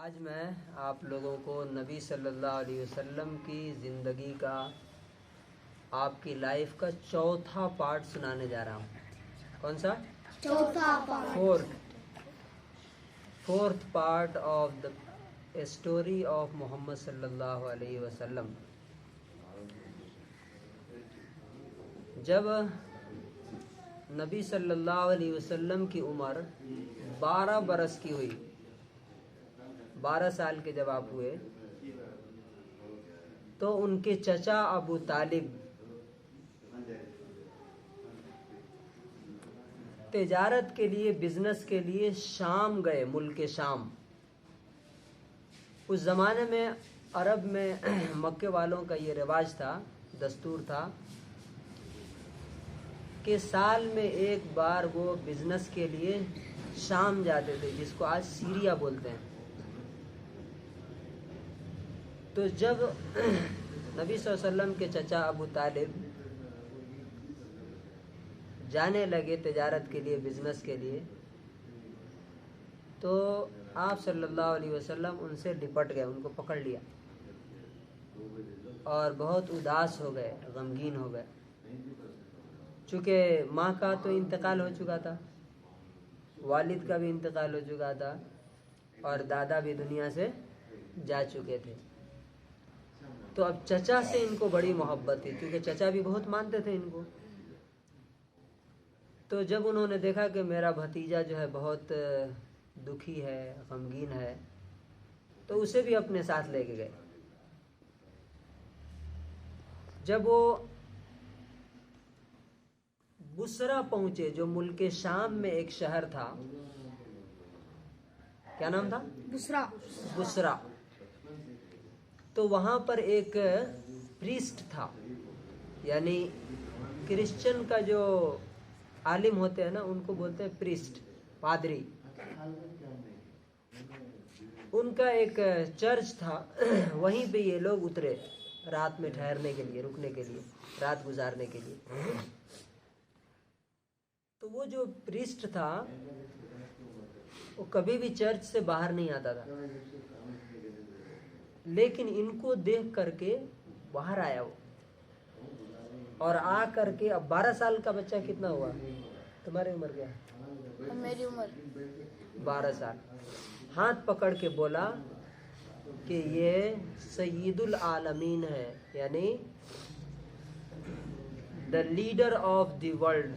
آج میں آپ لوگوں کو نبی صلی اللہ علیہ وسلم کی زندگی کا، آپ کی لائف کا چوتھا پارٹ سنانے جا رہا ہوں۔ کون سا؟ چوتھا part. Fourth part of the story of Muhammad صلی اللہ علیہ وسلم۔ جب نبی صلی اللہ علیہ وسلم کی عمر 12 برس کی ہوئی، 12 سال کے جب آپ ہوئے، تو ان کے چچا ابو طالب تجارت کے لیے، بزنس کے لیے شام گئے، ملک شام۔ اس زمانے میں عرب میں مکے والوں کا یہ رواج تھا، دستور تھا کہ سال میں ایک بار وہ بزنس کے لیے شام جاتے تھے، جس کو آج سیریا بولتے ہیں۔ تو جب نبی صلی اللہ علیہ وسلم کے چچا ابو طالب جانے لگے تجارت کے لیے، بزنس کے لیے، تو آپ صلی اللہ علیہ وسلم ان سے لپٹ گئے، ان کو پکڑ لیا اور بہت اداس ہو گئے، غمگین ہو گئے، چونکہ ماں کا تو انتقال ہو چکا تھا، والد کا بھی انتقال ہو چکا تھا، اور دادا بھی دنیا سے جا چکے تھے۔ تو اب چچا سے ان کو بڑی محبت تھی، کیونکہ چچا بھی بہت مانتے تھے ان کو۔ تو جب انہوں نے دیکھا کہ میرا بھتیجا جو ہے بہت دکھی ہے، غمگین ہے، تو اسے بھی اپنے ساتھ لے کے گئے۔ جب وہ بصرہ پہنچے، جو ملک شام میں ایک شہر تھا، کیا نام تھا؟ بصرہ۔ تو وہاں پر ایک پریسٹ تھا، یعنی کرسچن کا جو عالم ہوتے ہیں نا، ان کو بولتے ہیں پریسٹ، پادری۔ ان کا ایک چرچ تھا، وہیں پہ یہ لوگ اترے رات میں ٹھہرنے کے لیے، رکنے کے لیے، رات گزارنے کے لیے۔ تو وہ جو پریسٹ تھا، وہ کبھی بھی چرچ سے باہر نہیں آتا تھا، لیکن ان کو دیکھ کر کے باہر آیا وہ، اور آ کر کے، اب 12 سال کا بچہ کتنا ہوا؟ تمہاری عمر کیا ہے؟ میری عمر 12 سال۔ ہاتھ پکڑ کے بولا کہ یہ سید العالمین ہے، یعنی دا لیڈر آف دی ورلڈ،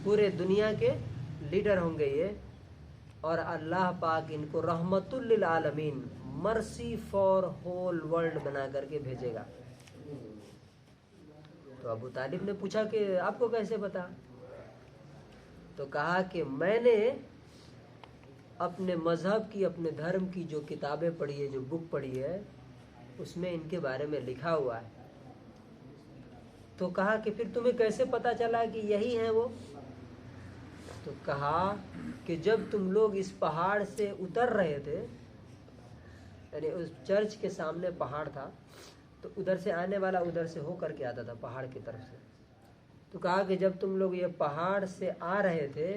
پورے دنیا کے لیڈر ہوں گے یہ، اور اللہ پاک ان کو رحمت للعالمین، مرسی فار ہول ورلڈ بنا کر کے بھیجے گا۔ تو ابو طالب نے پوچھا کہ آپ کو کیسے پتا؟ تو کہا کہ میں نے اپنے مذہب کی، اپنے دھرم کی جو کتابیں پڑھی ہے، جو بک پڑھی ہے، اس میں ان کے بارے میں لکھا ہوا ہے۔ تو کہا کہ پھر تمہیں کیسے پتا چلا کہ یہی ہیں وہ؟ تو کہا کہ جب تم لوگ اس پہاڑ سے اتر رہے تھے، یعنی اس چرچ کے سامنے پہاڑ تھا، تو ادھر سے آنے والا ادھر سے ہو کر کے آتا تھا، پہاڑ کی طرف سے۔ تو کہا کہ جب تم لوگ یہ پہاڑ سے آ رہے تھے،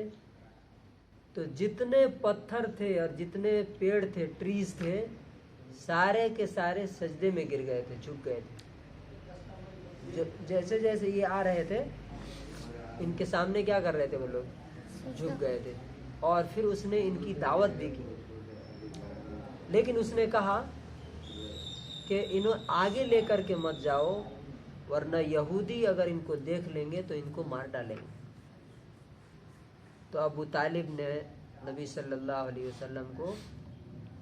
تو جتنے پتھر تھے اور جتنے پیڑ تھے، ٹریز تھے، سارے کے سارے سجدے میں گر گئے تھے، جھک گئے تھے۔ جیسے جیسے یہ آ رہے تھے، ان کے سامنے کیا کر رہے تھے وہ لوگ؟ جھک گئے تھے۔ اور پھر اس نے ان کی دعوت بھی کی، لیکن اس نے کہا کہ انہیں آگے لے کر کے مت جاؤ، ورنہ یہودی اگر ان کو دیکھ لیں گے تو ان کو مار ڈالیں گے۔ تو ابو طالب نے نبی صلی اللہ علیہ وسلم کو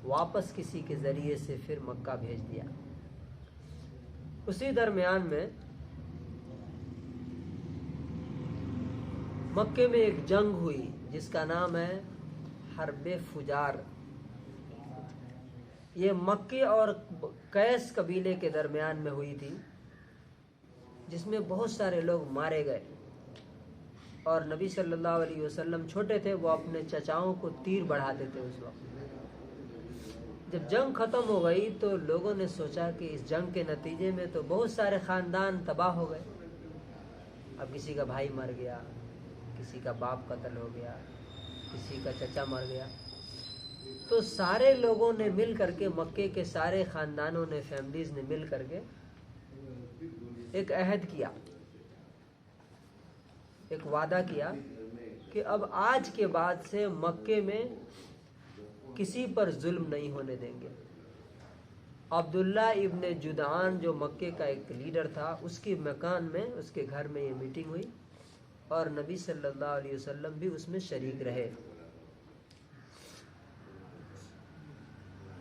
واپس کسی کے ذریعے سے پھر مکہ بھیج دیا۔ اسی درمیان میں مکے میں ایک جنگ ہوئی، جس کا نام ہے حرب فجار۔ یہ مکے اور قیس قبیلے کے درمیان میں ہوئی تھی، جس میں بہت سارے لوگ مارے گئے، اور نبی صلی اللہ علیہ وسلم چھوٹے تھے، وہ اپنے چچاؤں کو تیر بڑھاتے تھے اس وقت۔ جب جنگ ختم ہو گئی تو لوگوں نے سوچا کہ اس جنگ کے نتیجے میں تو بہت سارے خاندان تباہ ہو گئے، اب کسی کا بھائی مر گیا، کسی کا باپ قتل ہو گیا، کسی کا چچا مر گیا۔ تو سارے لوگوں نے مل کر کے، مکے کے سارے خاندانوں نے، فیملیز نے مل کر کے ایک عہد کیا، ایک وعدہ کیا کہ اب آج کے بعد سے مکے میں کسی پر ظلم نہیں ہونے دیں گے۔ عبداللہ ابن جدعان جو مکے کا ایک لیڈر تھا، اس کے مکان میں، اس کے گھر میں یہ میٹنگ ہوئی، اور نبی صلی اللہ علیہ وسلم بھی اس میں شریک رہے۔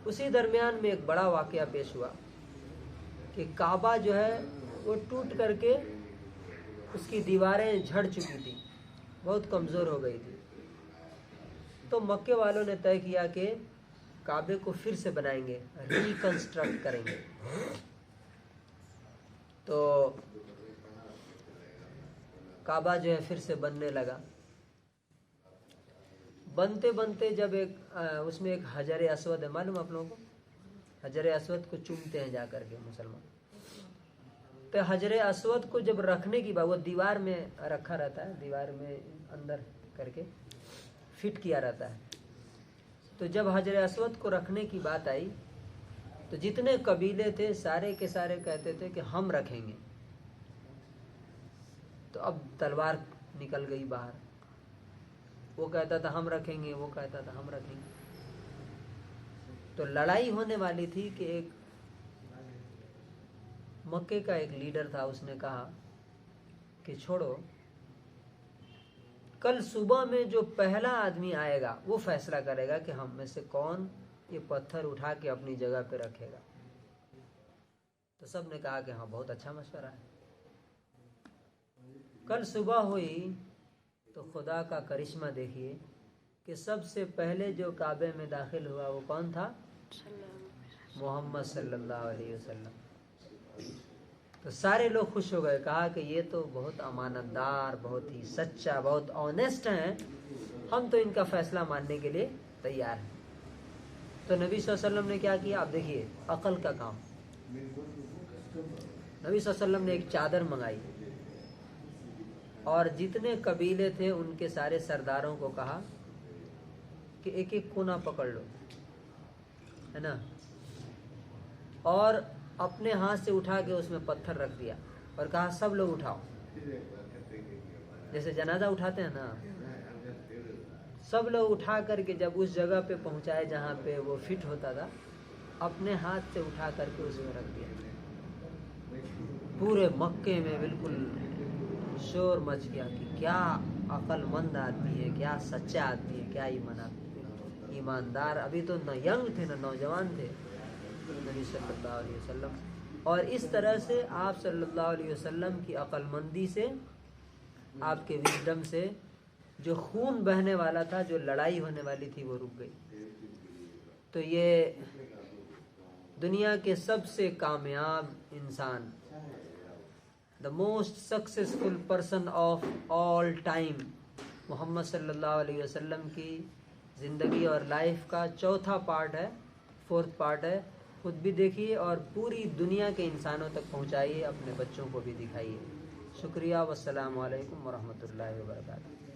اسی درمیان میں ایک بڑا واقعہ پیش ہوا کہ کعبہ جو ہے وہ ٹوٹ کر کے اس کی دیواریں جھڑ چکی تھی، بہت کمزور ہو گئی تھی۔ تو مکے والوں نے طے کیا کہ کعبے کو پھر سے بنائیں گے، ریکنسٹرکٹ کریں گے۔ تو کعبہ جو ہے پھر سے بننے لگا۔ بنتے بنتے جب اس میں ایک حجر اسود ہے، معلوم آپ لوگوں کو؟ حجر اسود کو چومتے ہیں جا کر کے مسلمان۔ تو حجر اسود کو جب رکھنے کی بات، وہ دیوار میں رکھا رہتا ہے، دیوار میں اندر کر کے فٹ کیا رہتا ہے۔ تو جب حجر اسود کو رکھنے کی بات آئی تو جتنے قبیلے تھے سارے کے سارے کہتے تھے کہ ہم رکھیں گے۔ تو اب تلوار نکل گئی باہر، وہ کہتا تھا ہم رکھیں گے، وہ کہتا تھا ہم رکھیں گے۔ تو لڑائی ہونے والی تھی کہ ایک مکے کا ایک لیڈر تھا، اس نے کہا کہ چھوڑو، کل صبح میں جو پہلا آدمی آئے گا وہ فیصلہ کرے گا کہ ہم میں سے کون یہ پتھر اٹھا کے اپنی جگہ پہ رکھے گا۔ تو سب نے کہا کہ ہاں بہت اچھا مشورہ ہے۔ کل صبح ہوئی تو خدا کا کرشمہ دیکھیے کہ سب سے پہلے جو کعبے میں داخل ہوا وہ کون تھا؟ محمد صلی اللہ علیہ وسلم۔ تو سارے لوگ خوش ہو گئے، کہا کہ یہ تو بہت امانت دار، بہت ہی سچا، بہت آنیسٹ ہیں، ہم تو ان کا فیصلہ ماننے کے لیے تیار ہیں۔ تو نبی صلی اللہ علیہ وسلم نے کیا کیا؟ آپ دیکھیے عقل کا کام۔ نبی صلی اللہ علیہ وسلم نے ایک چادر منگائی اور جتنے قبیلے تھے ان کے سارے سرداروں کو کہا کہ ایک ایک کونا پکڑ لو، ہے نا، اور اپنے ہاتھ سے اٹھا کے اس میں پتھر رکھ دیا اور کہا سب لوگ اٹھاؤ، جیسے جنازہ اٹھاتے ہیں نا، سب لوگ اٹھا کر کے جب اس جگہ پہ پہنچائے جہاں پہ وہ فٹ ہوتا تھا، اپنے ہاتھ سے اٹھا کر کے اس میں رکھ دیا۔ پورے مکے میں بالکل شور مچ گیا کہ کیا عقل مند آدمی ہے، کیا سچا آدمی ہے، کیا ایماندار۔ ابھی تو نہ ینگ تھے نہ نوجوان تھے نبی صلی اللہ علیہ وسلم۔ اور اس طرح سے آپ صلی اللہ علیہ وسلم کی عقل مندی سے، آپ کے وزڈم سے، جو خون بہنے والا تھا، جو لڑائی ہونے والی تھی، وہ رک گئی۔ تو یہ دنیا کے سب سے کامیاب انسان، the most successful person of all time, Muhammad صلی اللہ علیہ وسلم کی زندگی اور لائف کا چوتھا پارٹ ہے، فورتھ پارٹ ہے۔ خود بھی دیکھیے اور پوری دنیا کے انسانوں تک پہنچائیے، اپنے بچوں کو بھی دکھائیے۔ شکریہ، والسلام علیکم ورحمۃ اللہ وبرکاتہ۔